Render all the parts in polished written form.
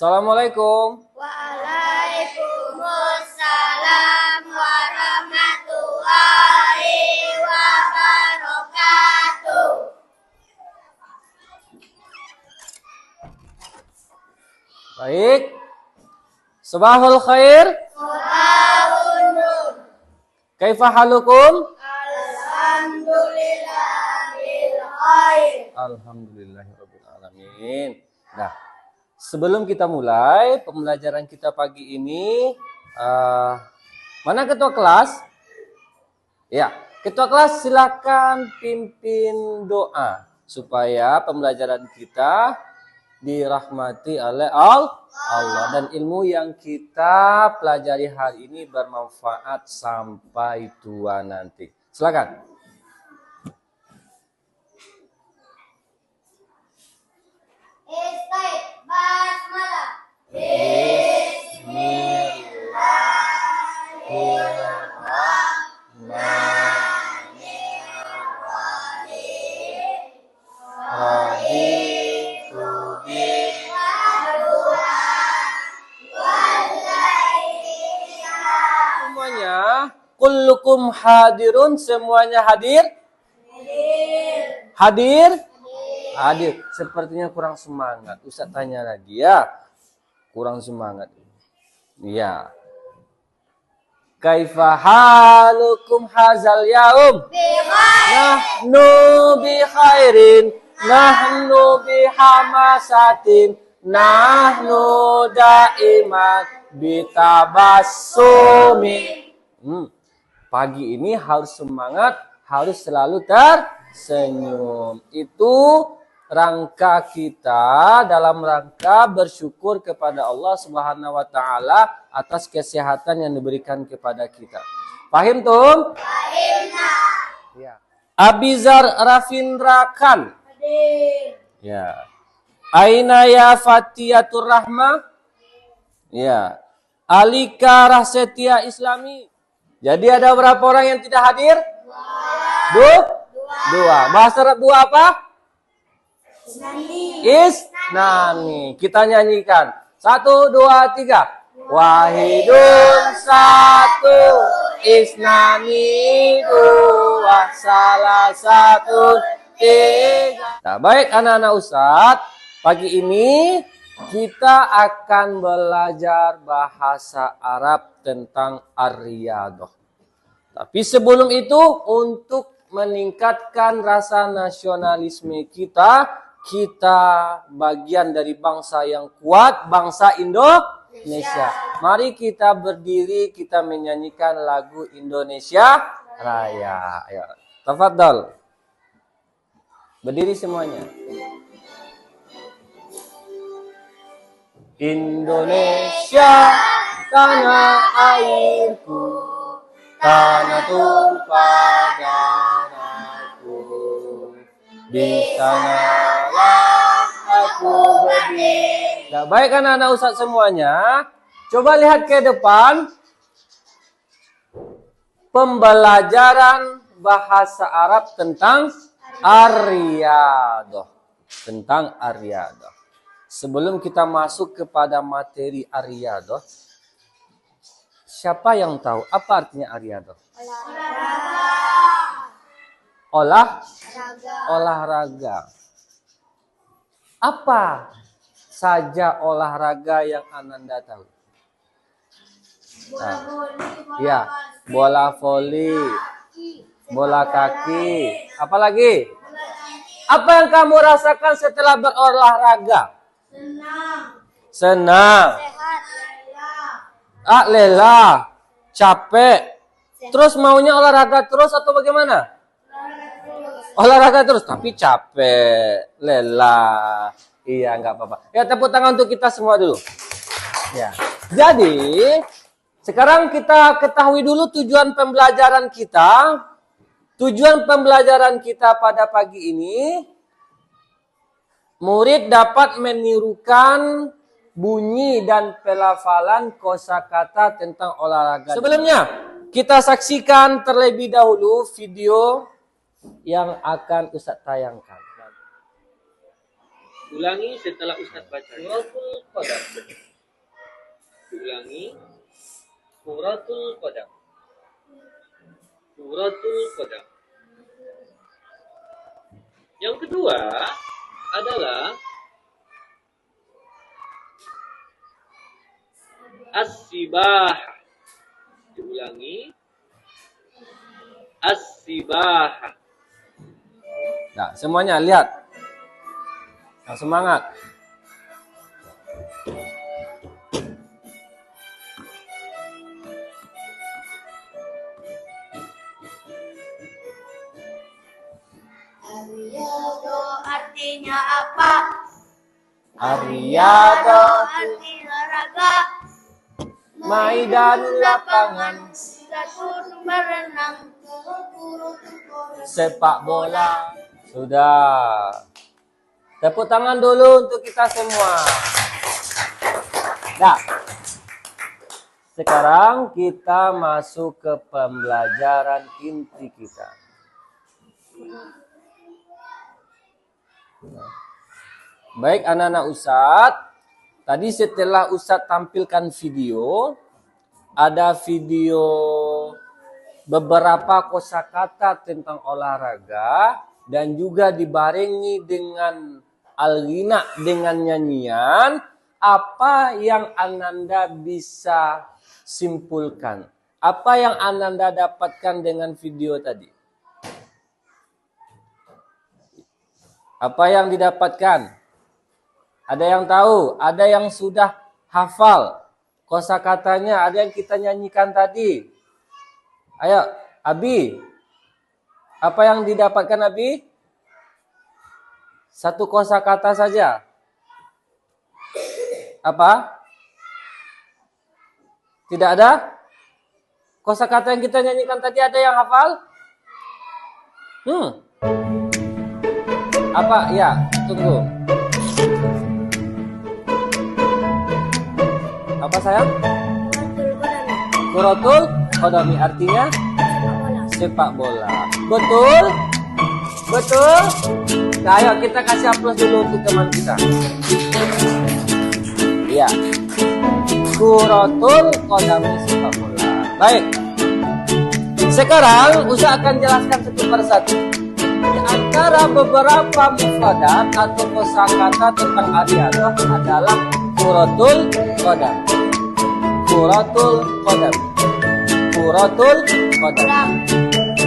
Assalamualaikum. Waalaikumsalam warahmatullahi wabarakatuh. Baik. Sabahul khair. Sabahun nur. Kaifa halukum? Alhamdulillahil khair. Alhamdulillahirabbil alamin. Nah, sebelum kita mulai pembelajaran kita pagi ini, mana ketua kelas? Ya, ketua kelas silakan pimpin doa supaya pembelajaran kita dirahmati oleh Allah dan ilmu yang kita pelajari hari ini bermanfaat sampai tua nanti. Silakan. Basmalah. Semuanya, kullukum hadirun, semuanya hadir? Hadir? Hadir. Sepertinya kurang semangat. Ustaz tanya lagi ya. Kurang semangat. Ya. Kaifa halukum hazal yaum? Nahnu bi khairin. Nahnu bi hamasatin. Nahnu daiman bitabassumi. Pagi ini harus semangat, harus selalu tersenyum. Itu rangka kita dalam rangka bersyukur kepada Allah Subhanahu wa taala atas kesehatan yang diberikan kepada kita. Paham tuh? Paham. Ya. Abizar Rafindra Khan. Hadir. Ya. Aina ya Fatiyatur Rahmah? Ya. Alika Rahsetia Islami. Jadi ada berapa orang yang tidak hadir? Dua. Bahasa Arab dua apa? Isnani. Kita nyanyikan. 1, 2, 3. Wahidun satu. Isnani dua. Salah satu. Tiga. Nah, baik anak-anak Ustadz. Pagi ini kita akan belajar bahasa Arab tentang ar-riyadah. Tapi sebelum itu, untuk meningkatkan rasa nasionalisme kita bagian dari bangsa yang kuat, bangsa Indonesia. Mari kita berdiri, kita menyanyikan lagu Indonesia Raya. Ayo, tafadhol. Berdiri semuanya. Indonesia, tanah airku, tanah tumpah darahku. Di sanalah aku berdiri. Nah, baik anak-anak Ustaz semuanya, coba lihat ke depan. Pembelajaran bahasa Arab tentang ar-riyadah. Tentang ar-riyadah. Sebelum kita masuk kepada materi ar-riyadah, siapa yang tahu apa artinya ar-riyadah? Olahraga. Apa saja olahraga yang Ananda tahu? Ya, bola voli, bola kaki. Apa lagi? Apa yang kamu rasakan setelah berolahraga? Senang. Lelah. Capek. Terus maunya olahraga terus atau bagaimana? Olahraga terus, tapi capek, lelah. Iya, nggak apa-apa. Ya, tepuk tangan untuk kita semua dulu. Ya. Jadi, sekarang kita ketahui dulu tujuan pembelajaran kita. Tujuan pembelajaran kita pada pagi ini, murid dapat menirukan bunyi dan pelafalan kosakata tentang olahraga. Sebelumnya, kita saksikan terlebih dahulu video yang akan Ustaz tayangkan. Ulangi setelah Ustaz baca. Suratul Qadam. Ulangi. Suratul Qadam. Suratul Qadam. Yang kedua adalah As-Sibah. Diulangi. As-Sibah. Nah, semuanya lihat. Nah, semangat. Riyadho artinya apa? Riyadho artinya olahraga. Maidan lapangan Satu berenang. sepak bola. Sudah. Tepuk tangan dulu untuk kita semua. Nah, sekarang kita masuk ke pembelajaran inti kita. Baik anak-anak Ustadz, tadi setelah Ustadz tampilkan video, ada video beberapa kosakata tentang olahraga dan juga dibarengi dengan al-ghina, dengan nyanyian. Apa yang Ananda bisa simpulkan? Apa yang Ananda dapatkan dengan video tadi? Apa yang didapatkan? Ada yang tahu? Ada yang sudah hafal kosakatanya? Ada yang kita nyanyikan tadi? Ayo, Abi. Apa yang didapatkan Abi? Satu kosakata saja. Apa? Tidak ada? Kosakata yang kita nyanyikan tadi ada yang hafal? Apa? Ya, tunggu. Apa sayang? Suratul Qadami artinya sepak bola. Betul? Betul? Nah, ayo kita kasih aplaus dulu untuk teman kita. Iya. Suratul Qadami sepak bola. Baik. Sekarang Ustaz akan jelaskan satu persatu. Di antara beberapa mufradat atau kosakata tentang Riyadhah adalah Suratul Qadam. Suratul Qadam. Suratul Qadam.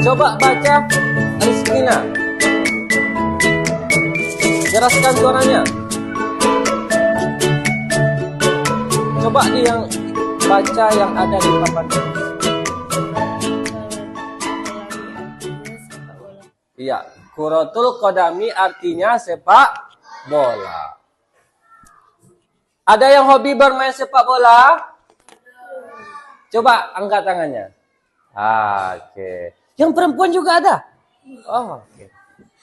Coba baca Rizkina. Jelaskan suaranya. Coba yang baca yang ada di papan. Iya, Suratul Qadami artinya sepak bola. Ada yang hobi bermain sepak bola? Coba angkat tangannya. Oke. Yang perempuan juga ada? Oh, oke.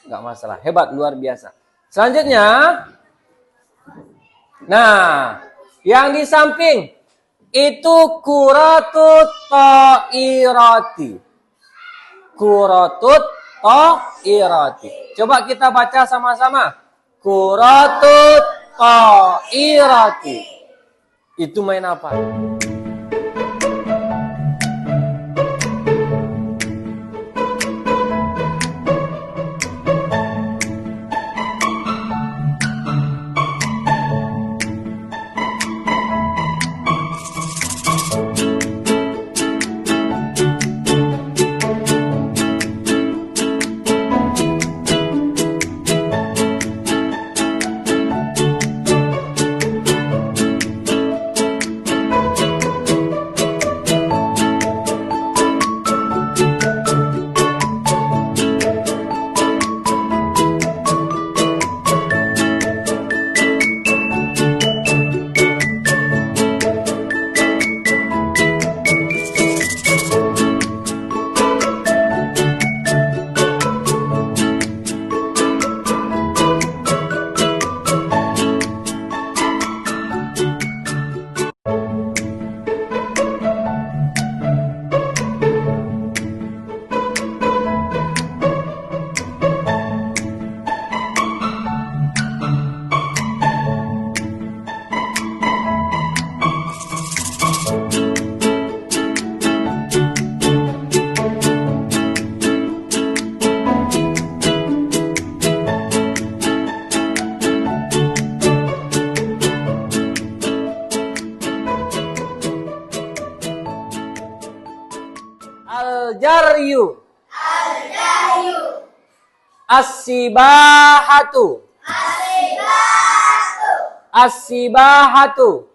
Nggak masalah. Hebat, luar biasa. Selanjutnya. Nah, yang di samping itu kuratut ta'irati. Kuratut ta'irati. Coba kita baca sama-sama. Kuratut ta'irati. Itu main apa? Al-jaryu. As-sibahatu. As-sibahatu.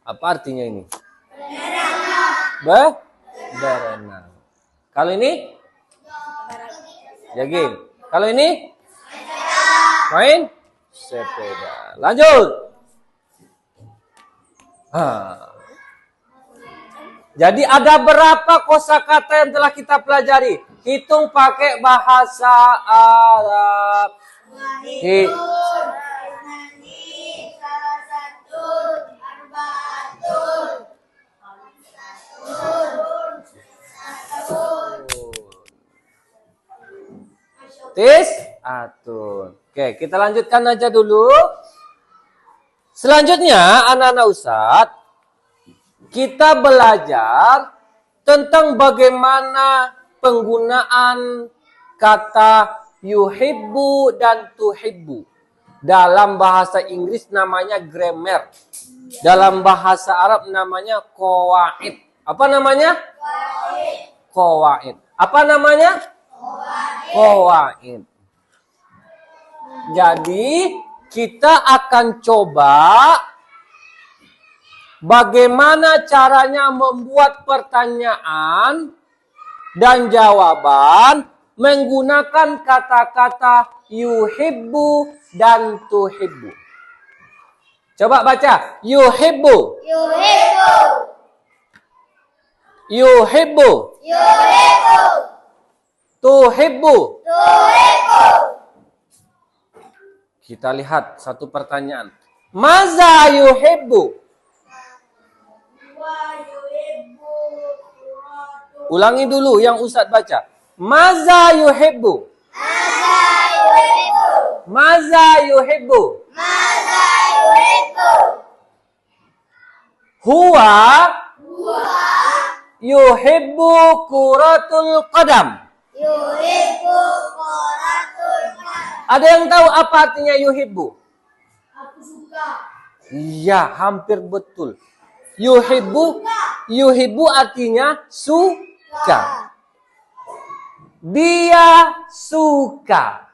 Apa artinya ini? Berenang. Kalau ini? Jogging. Kalau ini? Main? Sepeda. Lanjut. Jadi ada berapa kosakata yang telah kita pelajari? Hitung pakai bahasa Arab. Atun. Oke, kita lanjutkan aja dulu. Selanjutnya, anak-anak Ustadz, kita belajar tentang bagaimana penggunaan kata yuhibbu dan tuhibbu. Dalam bahasa Inggris namanya grammar. Dalam bahasa Arab namanya qawaid. Apa namanya? Qawaid. Apa namanya? Qawaid. Jadi kita akan coba bagaimana caranya membuat pertanyaan dan jawaban menggunakan kata-kata yuhibbu dan tuhibbu. Coba baca. Yuhibbu. Yuhibbu. Tuhibbu. Kita lihat satu pertanyaan. Maza yuhibbu? Ulangi dulu yang Ustadz baca. Maza yuhibbu? Maza yuhibbu? Huwa yuhibbu kuratul qadam. Ada yang tahu apa artinya yuhibbu? Aku suka. Iya, hampir betul. Yuhibbu artinya suka. Dia suka.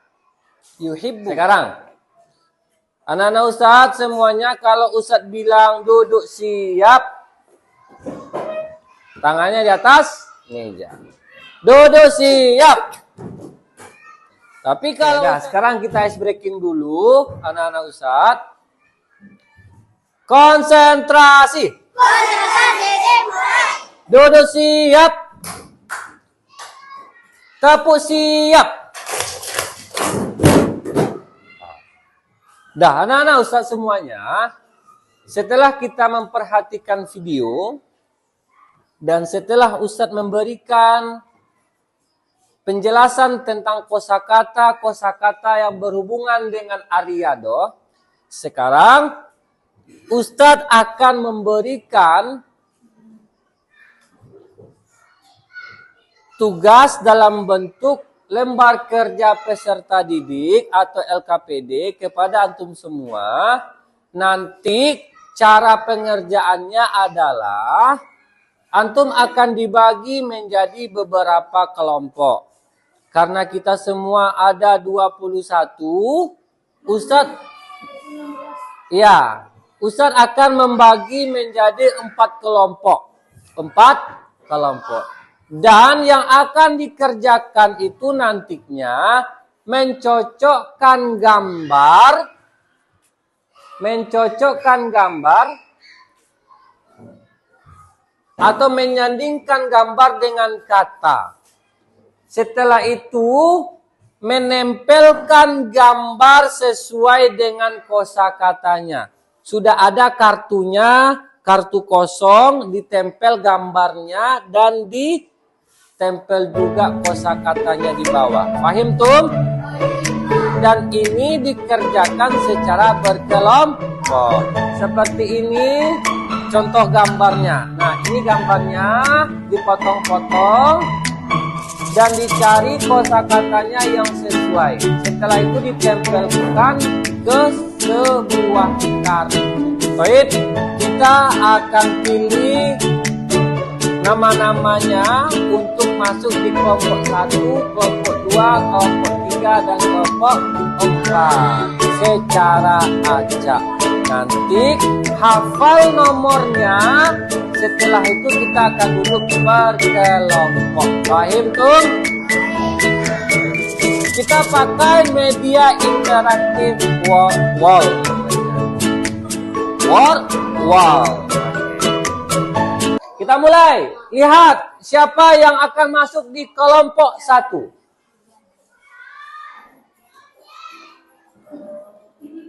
Yuhibbu. Sekarang, anak-anak Ustadz semuanya kalau Ustadz bilang duduk siap, tangannya di atas meja. Duduk siap. Tapi kalau sekarang kita ice breaking dulu, anak-anak Ustadz. Konsentrasi. Duduk siap. Tepuk siap. Dah, anak-anak Ustadz semuanya, setelah kita memperhatikan video dan setelah Ustadz memberikan penjelasan tentang kosakata yang berhubungan dengan ariado. Sekarang Ustadz akan memberikan tugas dalam bentuk lembar kerja peserta didik atau LKPD kepada antum semua. Nanti cara pengerjaannya adalah antum akan dibagi menjadi beberapa kelompok. Karena kita semua ada 21, Ustadz akan membagi menjadi 4 kelompok. 4 kelompok. Dan yang akan dikerjakan itu nantinya mencocokkan gambar atau menyandingkan gambar dengan kata. Setelah itu, menempelkan gambar sesuai dengan kosakatanya. Sudah ada kartunya, kartu kosong, ditempel gambarnya, dan ditempel juga kosakatanya di bawah. Paham, Tum? Dan ini dikerjakan secara berkelompok. Seperti ini, contoh gambarnya. Nah, ini gambarnya dipotong-potong. Dan dicari kosakatanya yang sesuai. Setelah itu ditempelkan ke sebuah kartu. Baik, kita akan pilih nama-namanya untuk masuk di kelompok 1, kelompok 2, kelompok 3, dan kelompok 4 secara acak. Nanti hafal nomornya, setelah itu kita akan duduk berkelompok. Paham tuh? Kita pakai media interaktif wall. Kita mulai. Lihat siapa yang akan masuk di kelompok 1.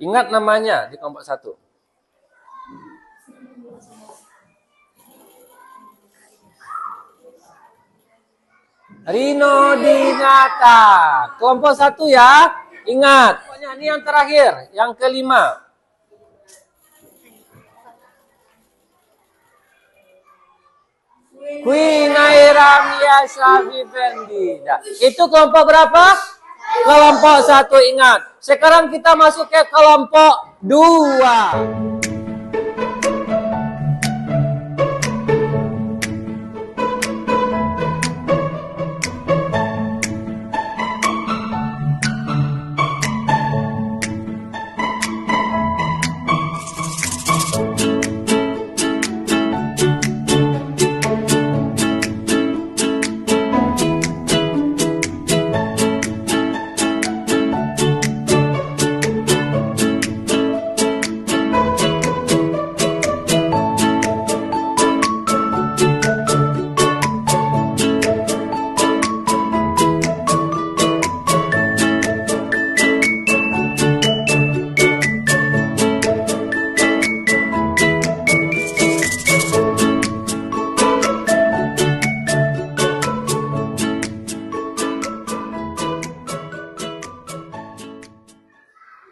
Ingat namanya di kelompok 1. Rino Dinata. Kelompok 1 ya. Ingat. Pokoknya ini yang terakhir, yang kelima. Quinairamiya Sabibendi. Itu kelompok berapa? Kelompok 1, ingat. Sekarang kita masuk ke kelompok 2.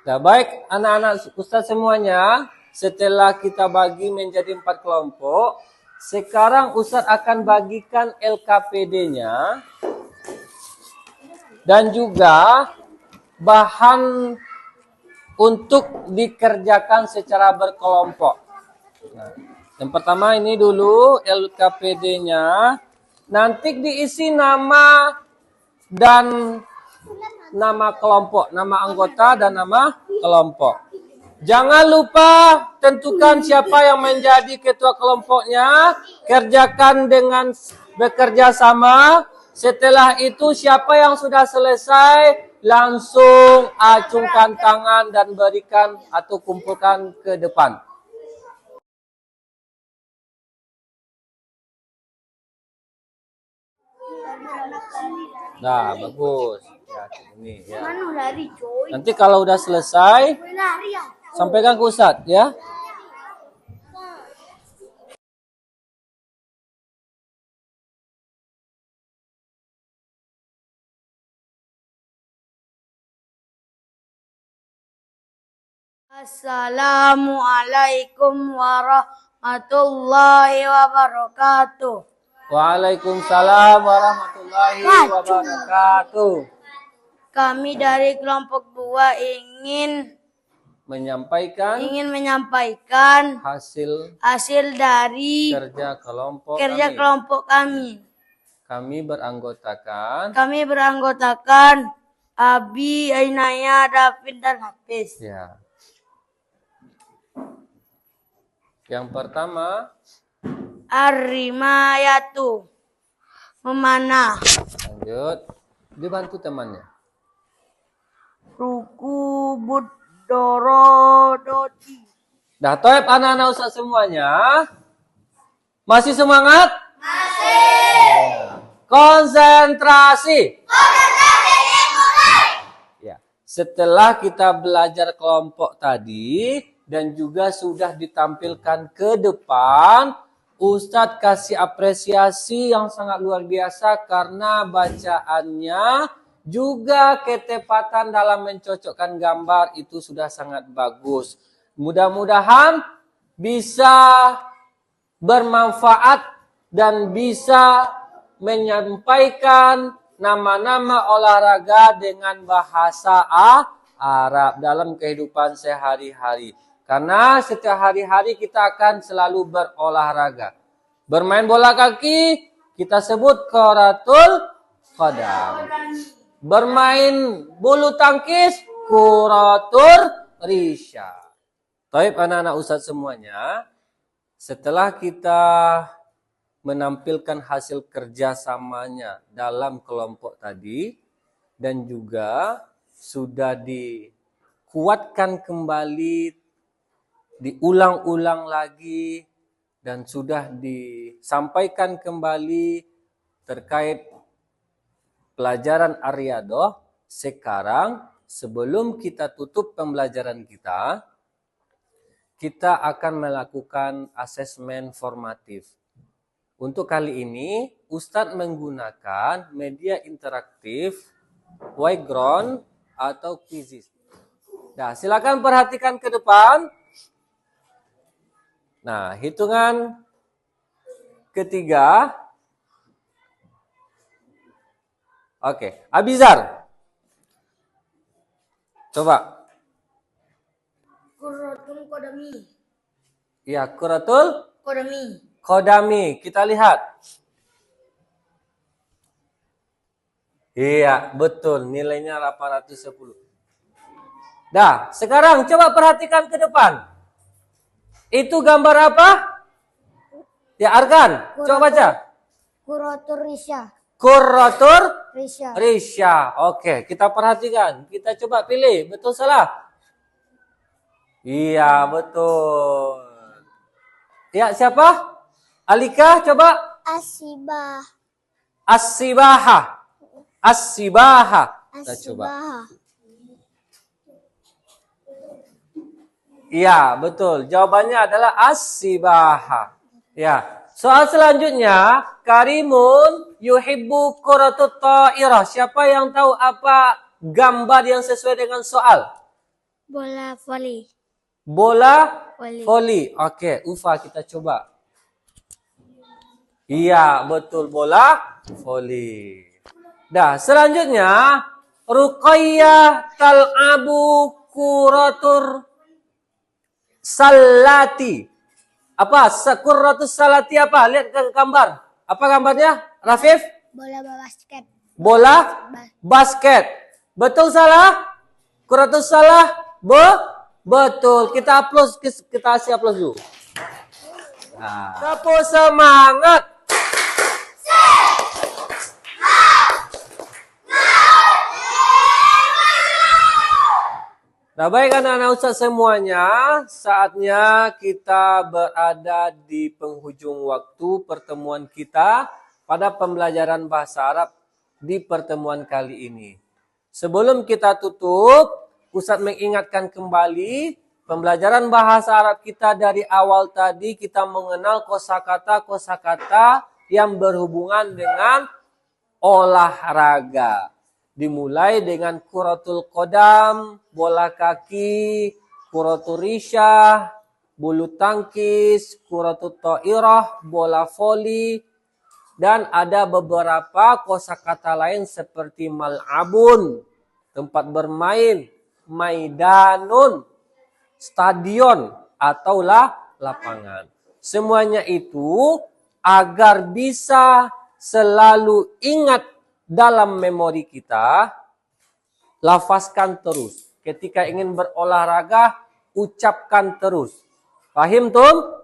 Nah, baik anak-anak Ustaz semuanya, setelah kita bagi menjadi 4 kelompok, sekarang Ustaz akan bagikan LKPD-nya dan juga bahan untuk dikerjakan secara berkelompok. Nah, yang pertama ini dulu LKPD-nya, nanti diisi nama dan nama kelompok, nama anggota dan nama kelompok. Jangan lupa tentukan siapa yang menjadi ketua kelompoknya, kerjakan dengan bekerja sama. Setelah itu siapa yang sudah selesai, langsung acungkan tangan dan berikan atau kumpulkan ke depan. Nah, bagus. Ya, ini ya. Nanti kalau udah selesai, sampaikan ke Ustadz ya. Assalamualaikum warahmatullahi wabarakatuh. Waalaikumsalam warahmatullahi wabarakatuh. Kami dari kelompok 2 ingin menyampaikan hasil dari kerja kelompok kami. Kami beranggotakan Abi, Ainaya, David, dan Hafiz. ya. Yang pertama, Ar-rimayatu, memanah. lanjut, dibantu temannya. Ruku Buddorodoti. Dah toib anak-anak Ustaz semuanya. Masih semangat? Masih. Konsentrasi. Ya, setelah kita belajar kelompok tadi dan juga sudah ditampilkan ke depan, Ustadz kasih apresiasi yang sangat luar biasa karena bacaannya juga ketepatan dalam mencocokkan gambar itu sudah sangat bagus. Mudah-mudahan bisa bermanfaat dan bisa menyampaikan nama-nama olahraga dengan bahasa Arab dalam kehidupan sehari-hari. Karena setiap hari-hari kita akan selalu berolahraga. Bermain bola kaki kita sebut kuratul qadam. Bermain bulu tangkis kuratul risha. Taib anak-anak Ustadz semuanya, setelah kita menampilkan hasil kerjasamanya dalam kelompok tadi dan juga sudah dikuatkan kembali, diulang-ulang lagi dan sudah disampaikan kembali terkait pelajaran Ar-Riyadhah. Sekarang sebelum kita tutup pembelajaran kita akan melakukan asesmen formatif. Untuk kali ini, Ustadz menggunakan media interaktif, Whiteground atau Quizzes. Nah, silakan perhatikan ke depan. Nah, hitungan ketiga. Oke, Abizar. Coba. Kuratul Kodami. Ya, kuratul Kodami. qadami. Kita lihat. Iya, betul. Nilainya 810. Dah, sekarang coba perhatikan ke depan. Itu gambar apa? Ya, Arkan. Coba baca. Kuratul Risha. Kuratul Risha. risha. Oke, kita perhatikan. Kita coba pilih. Betul salah? Iya, betul. Ya, siapa? Alika, coba. Asibah. As-sibaha. As-sibaha. Kita coba. Iya, betul. Jawabannya adalah as-sibaha. Ya. Soal selanjutnya, Karimun yuhibbu kuratut ta'irah. Siapa yang tahu apa gambar yang sesuai dengan soal? Bola voli. Bola Voli. voli. Oke, Ufa kita coba. Iya, betul, bola voli. Dah, selanjutnya Ruqayyah tal'abu kuratur salati. Apa? Kuratus salati apa? Lihat ke gambar. Apa gambarnya? Rafif? Bola basket. Bola basket. Betul salah? Kuratus salah? Betul. Kita aplaus, kita kasih aplaus dulu. Nah. Tepuk semangat. Nah, baik anak-anak Ustaz semuanya, saatnya kita berada di penghujung waktu pertemuan kita pada pembelajaran bahasa Arab di pertemuan kali ini. Sebelum kita tutup, Ustaz mengingatkan kembali pembelajaran bahasa Arab kita dari awal tadi kita mengenal kosakata-kosakata yang berhubungan dengan olahraga. Dimulai dengan kuratul qadam, bola kaki, kuratul risha, bulu tangkis, kuratul ta'irah, bola voli, dan ada beberapa kosakata lain seperti mal'abun, tempat bermain, maidanun, stadion, atau lapangan. Semuanya itu agar bisa selalu ingat dalam memori kita, lafazkan terus. Ketika ingin berolahraga, ucapkan terus. Paham, Tum?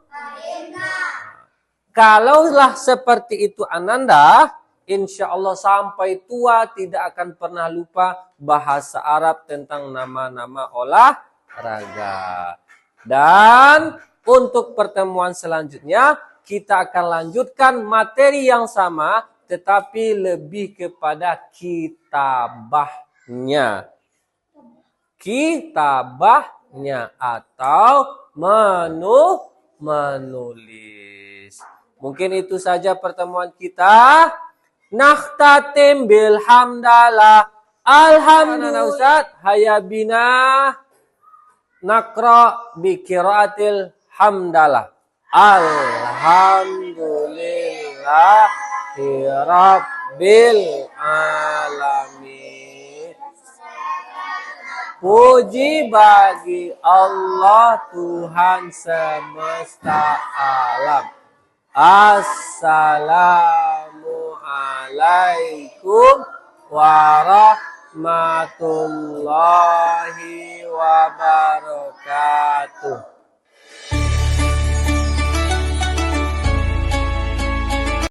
Kalaulah seperti itu Ananda, insya Allah sampai tua tidak akan pernah lupa bahasa Arab tentang nama-nama olahraga. Dan untuk pertemuan selanjutnya, kita akan lanjutkan materi yang sama, tetapi lebih kepada kitabahnya. Kitabahnya atau menulis. Mungkin itu saja pertemuan kita. Nakhtatim bil hamdalah. Alhamdulillah. Ustaz, hayya bina nakra bi qiraatil hamdalah. Alhamdulillah Rabbil alamin. Puji bagi Allah Tuhan semesta alam. Assalamualaikum warahmatullahi wabarakatuh.